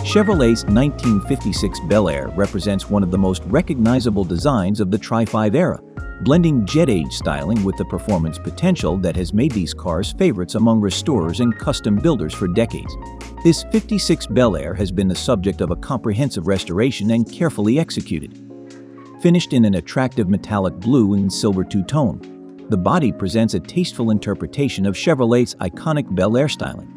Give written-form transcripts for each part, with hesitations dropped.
Chevrolet's 1956 Bel Air represents one of the most recognizable designs of the Tri-5 era, blending jet-age styling with the performance potential that has made these cars favorites among restorers and custom builders for decades. This 56 Bel Air has been the subject of a comprehensive restoration and carefully executed. Finished in an attractive metallic blue and silver two-tone, the body presents a tasteful interpretation of Chevrolet's iconic Bel Air styling.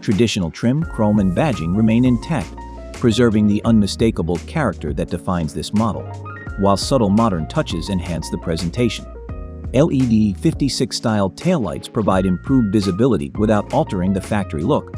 Traditional trim, chrome, and badging remain intact, preserving the unmistakable character that defines this model, while subtle modern touches enhance the presentation. LED 56-style taillights provide improved visibility without altering the factory look,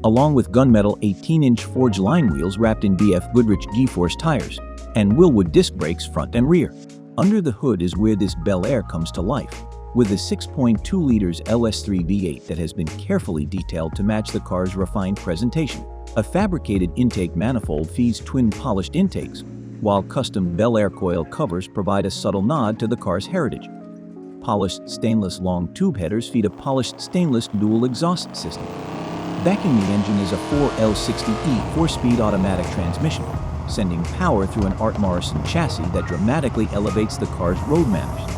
along with gunmetal 18-inch Forgeline wheels wrapped in BF Goodrich G-Force tires, and Wilwood disc brakes front and rear. Under the hood is where this Bel Air comes to life, with a 6.2 liters LS3 V8 that has been carefully detailed to match the car's refined presentation. A fabricated intake manifold feeds twin polished intakes, while custom Bel Air coil covers provide a subtle nod to the car's heritage. Polished stainless long tube headers feed a polished stainless dual exhaust system. Backing the engine is a 4L60E 4-speed automatic transmission, sending power through an Art Morrison chassis that dramatically elevates the car's road manners.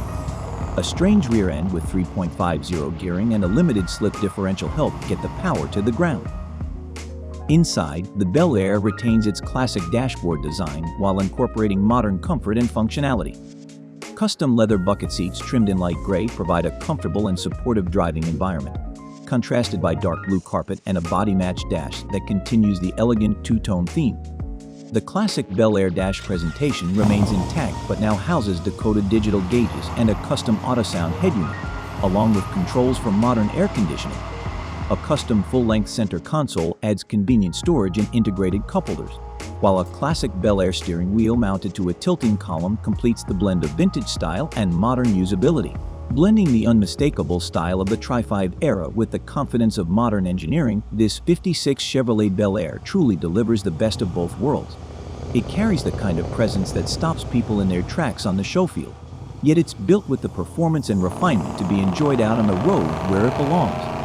A strange rear end with 3.50 gearing and a limited slip differential help get the power to the ground. Inside, the Bel Air retains its classic dashboard design while incorporating modern comfort and functionality. Custom leather bucket seats trimmed in light gray provide a comfortable and supportive driving environment, contrasted by dark blue carpet and a body-matched dash that continues the elegant two-tone theme. The classic Bel Air dash presentation remains intact but now houses decoded digital gauges and a custom Autosound head unit, along with controls for modern air conditioning. A custom full-length center console adds convenient storage and integrated cupholders, while a classic Bel Air steering wheel mounted to a tilting column completes the blend of vintage style and modern usability. Blending the unmistakable style of the Tri-5 era with the confidence of modern engineering, this 56 Chevrolet Bel Air truly delivers the best of both worlds. It carries the kind of presence that stops people in their tracks on the show field, yet it's built with the performance and refinement to be enjoyed out on the road where it belongs.